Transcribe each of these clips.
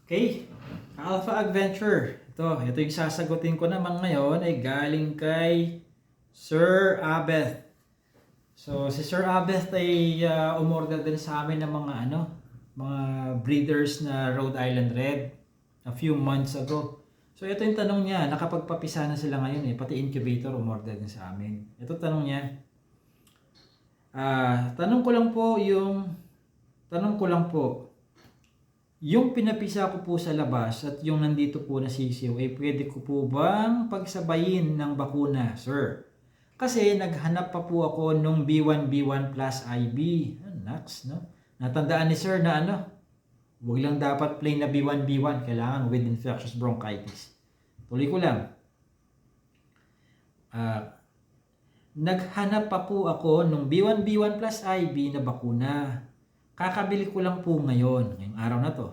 Okay, Alpha Adventure. Ito yung sasagutin ko naman ngayon ay galing kay Sir Abeth. So, si Sir Abeth ay umorder din sa amin ng mga breeders na Rhode Island Red a few months ago. So, ito yung tanong niya, nakapagpapisa na sila ngayon pati incubator umorder din sa amin. Ito tanong niya, tanong ko lang po, yung pinapisa ko po sa labas at yung nandito po na sisiw ay pwede ko po bang pagsabayin ng bakuna, sir? Kasi naghanap pa po ako nung B1 plus IB. Naks, no? Natandaan ni sir na huwag lang dapat plain na B1, kailangan with infectious bronchitis. Tuloy ko lang. Naghanap pa po ako nung B1 plus IB na bakuna. Kakabili ko lang po ngayong araw na to.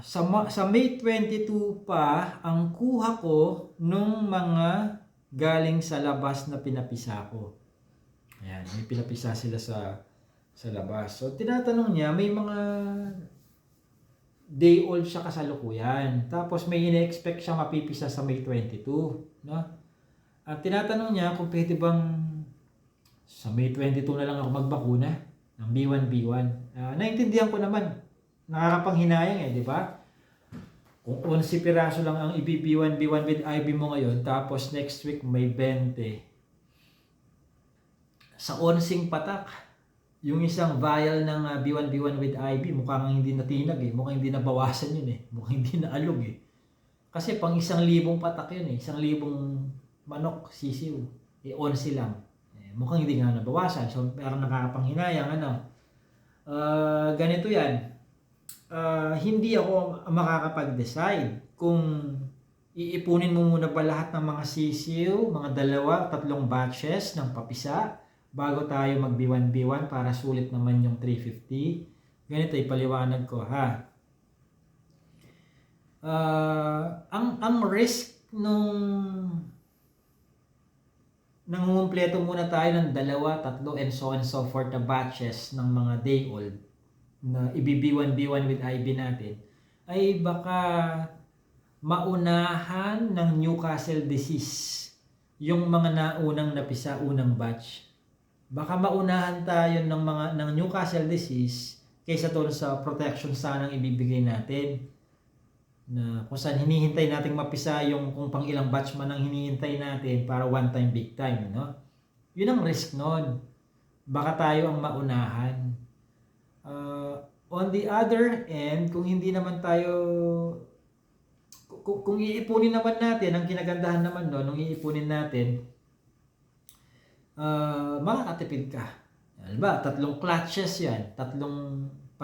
Sa May 22 pa, ang kuha ko nung mga galing sa labas na pinapisa ko. Ayan, may pinapisa sila sa labas. So, tinatanong niya, may mga day old siya kasalukuyan. Tapos may ine-expect siya mapipisa sa May 22. No? At tinatanong niya kung pwede bang sa May 22 na lang ako magbakuna ng B1. Naintindihan ko naman. Nakakapanghinayang di ba? Kung 11 piraso lang ang B1 with IB mo ngayon, tapos next week may 20. Sa 11 patak, yung isang vial ng B1 with IB, mukhang hindi natinag mukhang hindi nabawasan yun mukhang hindi naalog Kasi pang 1,000 patak yun 1,000 manok, sisiw, 11 lang. Mukhang hindi nga nabawasan, so parang nakakapanghinayang ganito yan. Hindi ako makakapag-decide kung iipunin mo muna ba lahat ng mga sisiw, mga 2-3 batches ng papisa bago tayo mag B1 para sulit naman yung 350. Ganito ipaliwanag ko ang risk nung nangungumpleto muna tayo ng 2, 3 and so on and so forth na batches ng mga day old na B1 with IB natin ay baka maunahan ng Newcastle disease yung mga naunang napisa unang batch. Baka maunahan tayo ng Newcastle disease kaysa doon sa protection sanang ibibigay natin na kung saan hinihintay nating mapisa yung kung pang ilang batch man ang hinihintay natin para one time big time, no? Yun ang risk nun. Baka tayo ang maunahan. On the other end, kung hindi naman tayo kung iipunin naman natin, ang kinagandahan naman doon, nung iipunin natin, makakatipid ka. Diba? 3 clutches yan. 3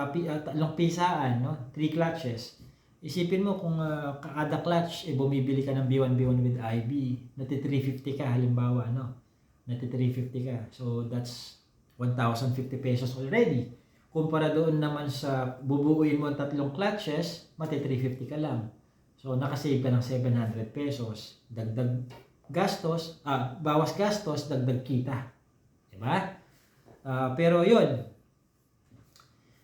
pisaan, no? 3 clutches. Isipin mo kung kada clutch, bumibili ka ng B1 with IB, nati 350 ka halimbawa, no? Nati 350 ka. So, that's 1,050 pesos already. Kumpara doon naman sa bubuuin mo 3 clutches, mati 350 ka lang. So, nakasave ka ng 700 pesos. Dagdag gastos, bawas gastos, dagdag kita. Diba? Pero yun,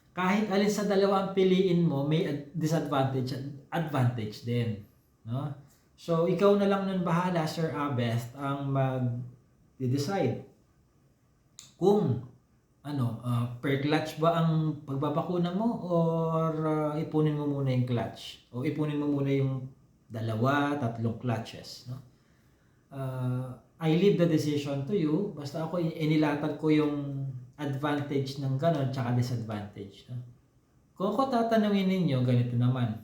kahit alin sa dalawa ang piliin mo, may disadvantage at advantage din. No? So, ikaw na lang nun bahala, Sir Abeth, ang mag-decide kung per clutch ba ang pagbabakuna mo or ipunin mo muna yung clutch o ipunin mo muna yung 2-3 clutches, no? I leave the decision to you. Basta ako inilatag ko yung advantage ng ganon tsaka disadvantage, no? Kung ako tatanungin ninyo, ganito naman,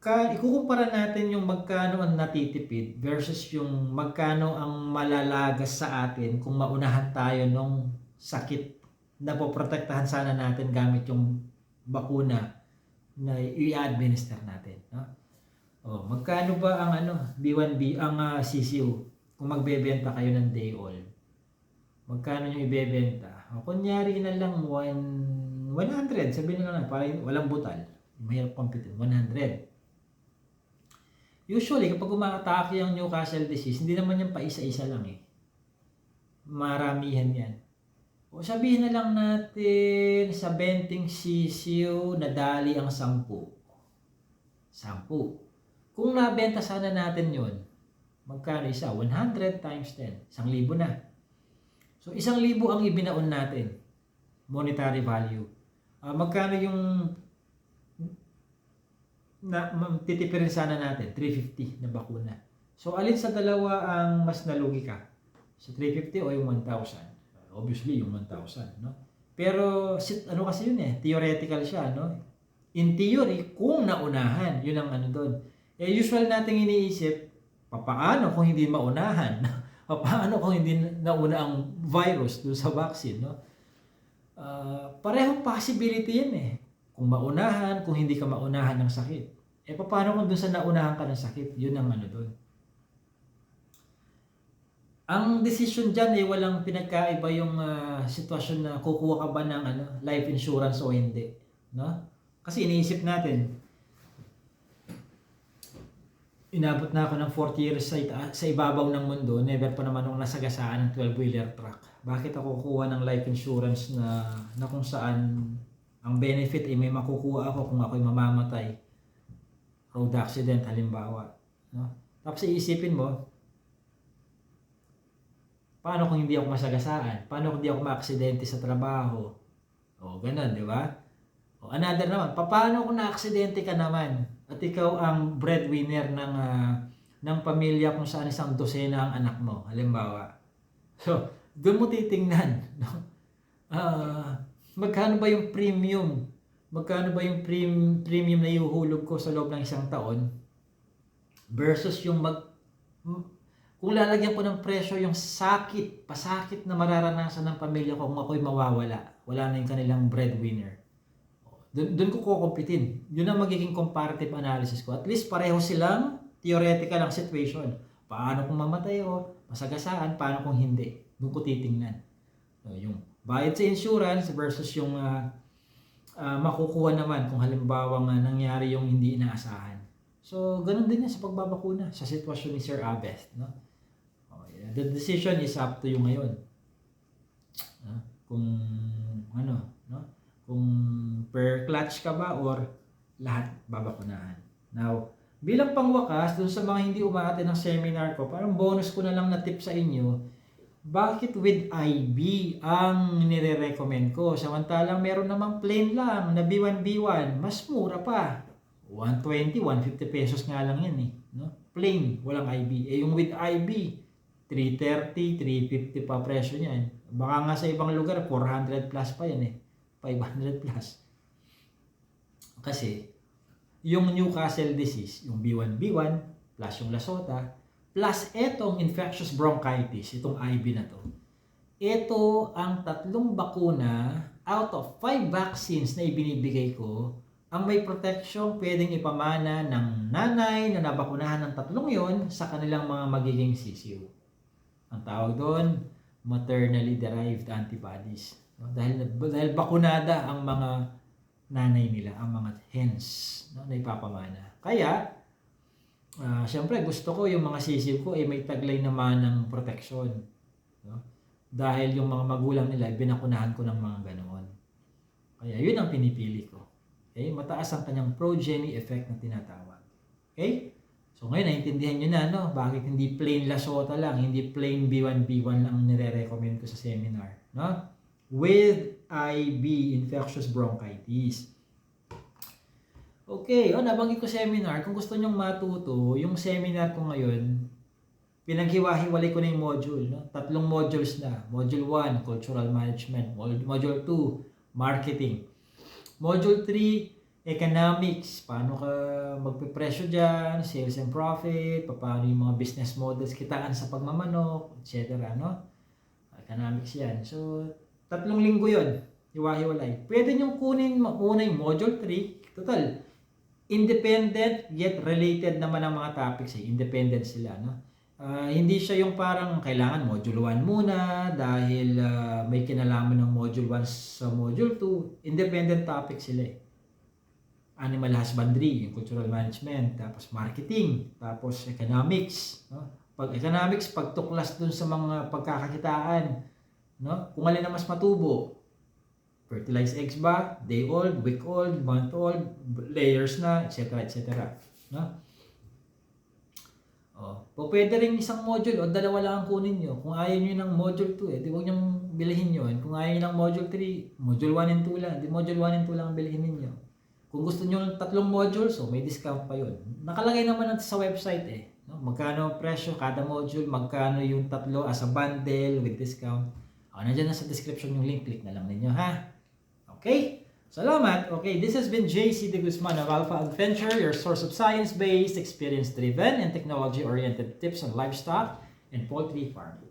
ikukumpara natin yung magkano ang natitipid versus yung magkano ang malalagas sa atin kung maunahan tayo nung sakit na poprotektahan sana natin gamit yung bakuna na i-administer natin, no? Magkano ba ang B1B ang sisiw kung magbebenta kayo ng day old? Magkano yung ibebenta? Kunyari na lang 100, sabihin na lang para walang butal. Mahirap pampitin, 100. Usually, kapag umatake ang Newcastle disease, hindi naman yan pa isa-isa lang Maramihan yan. O sabihin na lang natin sa 20 sisiw, nadali ang 10. 10. Kung nabenta sana natin yon, magkano isa? 100 times 10. 1,000 na. So 1,000 ang ibinaon natin. Monetary value. Magkano yung titipirin sana natin? 350 na bakuna. So alin sa dalawa ang mas nalugi ka? Sa 350 o yung 1,000? Obviously yung 1,000, no? Pero ano kasi yun theoretical siya, no? In theory, kung naunahan, yun ang ano doon. Usual nating iniisip, paano kung hindi maunahan? Paano kung hindi nauna ang virus doon sa vaccine, no? Parehong possibility yan Kung maunahan, kung hindi ka maunahan ng sakit. Paano kung doon sa naunahan ka ng sakit? Yun ang ano doon. Ang decision dyan walang pinagkaiba yung sitwasyon na kukuha ka ba ng life insurance o hindi, no? Kasi iniisip natin, inabot na ako ng 40 years sa ibabaw ng mundo, never pa naman akong nasagasaan ng 12-wheeler truck. Bakit ako kukuha ng life insurance na kung saan ang benefit may makukuha ako kung ako'y mamamatay, road accident halimbawa, no? Tapos iisipin mo, paano kung hindi ako masagasaan? Paano kung hindi ako maaksidente sa trabaho? O, ganun, di ba? O, another naman, paano kung naaksidente ka naman at ikaw ang breadwinner ng pamilya kung saan isang dosena ang anak mo, halimbawa. So, doon mo titingnan, no? Magkano ba yung premium? Magkano ba yung premium na ihuhulog ko sa loob ng isang taon versus yung kung lalagyan ko ng presyo yung pasakit na mararanasan ng pamilya ko kung ako'y mawawala. Wala na yung kanilang breadwinner. Doon ko kukumpitin. Yun ang magiging comparative analysis ko. At least pareho silang theoretical ang situation. Paano kung mamatay ako? Masagasaan? Paano kung hindi? Doon ko titingnan. Yung bayad sa insurance versus yung makukuha naman kung halimbawa nangyari yung hindi inaasahan. So, ganun din yan sa pagbabakuna sa sitwasyon ni Sir Abest, no? The decision is up to you ngayon. Kung no? Kung per clutch ka ba or lahat babakunahan. Now, bilang pangwakas dun sa mga hindi umaattend ng seminar ko, parang bonus ko na lang na tip sa inyo, bakit with IB ang nire-recommend ko? Samantalang meron namang plain lang na B1B1, mas mura pa. 120, 150 pesos nga lang yan no? Plain, walang IB. Yung with IB, 330, 350 pa presyo niyan. Baka nga sa ibang lugar, 400 plus pa yan 500 plus. Kasi, yung Newcastle disease, yung B1B1, plus yung Lasota, plus etong infectious bronchitis, itong IB na to. Ito ang 3 bakuna out of 5 vaccines na ibinibigay ko, ang may protection pwedeng ipamana ng nanay na nabakunahan ng 3 yon sa kanilang mga magiging sisiw. Ang tawag doon, maternally derived antibodies. Dahil bakunada ang mga nanay nila, ang mga hens na ipapamana. Kaya, siyempre gusto ko yung mga sisiw ko may taglay naman ng protection. No? Dahil yung mga magulang nila, binakunahan ko ng mga ganoon. Kaya yun ang pinipili ko. Okay? Mataas ang kanyang progeny effect na tinatawag. Okay? So ngayon, naintindihan nyo na, bakit hindi plain Lasota lang, hindi plain B1B1 lang ang nire-recommend ko sa seminar, no? With IB, infectious bronchitis. Okay, nabanggit ko seminar. Kung gusto nyong matuto, yung seminar ko ngayon, pinaghiwa-hiwalay ko na yung module, no? 3 modules na. Module 1, cultural management. Module 2, marketing. Module 3, economics, paano ka magpipresyo dyan, sales and profit, paano yung mga business models, kitaan sa pagmamanok, etc. No? Economics yan. So, 3 linggo yun, hiwa-hiwalay. Pwede nyo kunin muna yung module 3, total, independent yet related naman ang mga topics independent sila. No? Hindi siya yung parang kailangan module 1 muna dahil may kinalaman ng module 1 sa module 2, independent topics sila Animal husbandry, yung cultural management, tapos marketing, tapos economics. No? Pag economics, pagtuklas dun sa mga pagkakakitaan no? Kung alin na mas matubo. Fertilized eggs ba? Day old, week old, month old, layers na, etc. etc. No? Pwede rin isang module o dalawa lang ang kunin nyo. Kung ayaw nyo ng module 2, di huwag nyo bilhin yun. Kung ayaw nyo ng module 3, module 1 and 2 lang. Di module 1 and 2 lang ang bilhin ninyo. Kung gusto nyo ng 3 modules, may discount pa yun. Nakalagay naman natin sa website no? Magkano ang presyo kada module, magkano yung 3 as a bundle with discount. Nandiyan na sa description yung link, click na lang ninyo ha. Okay? Salamat. Okay, this has been JC De Guzman of Alpha Adventure, your source of science-based, experience-driven, and technology-oriented tips on livestock and poultry farming.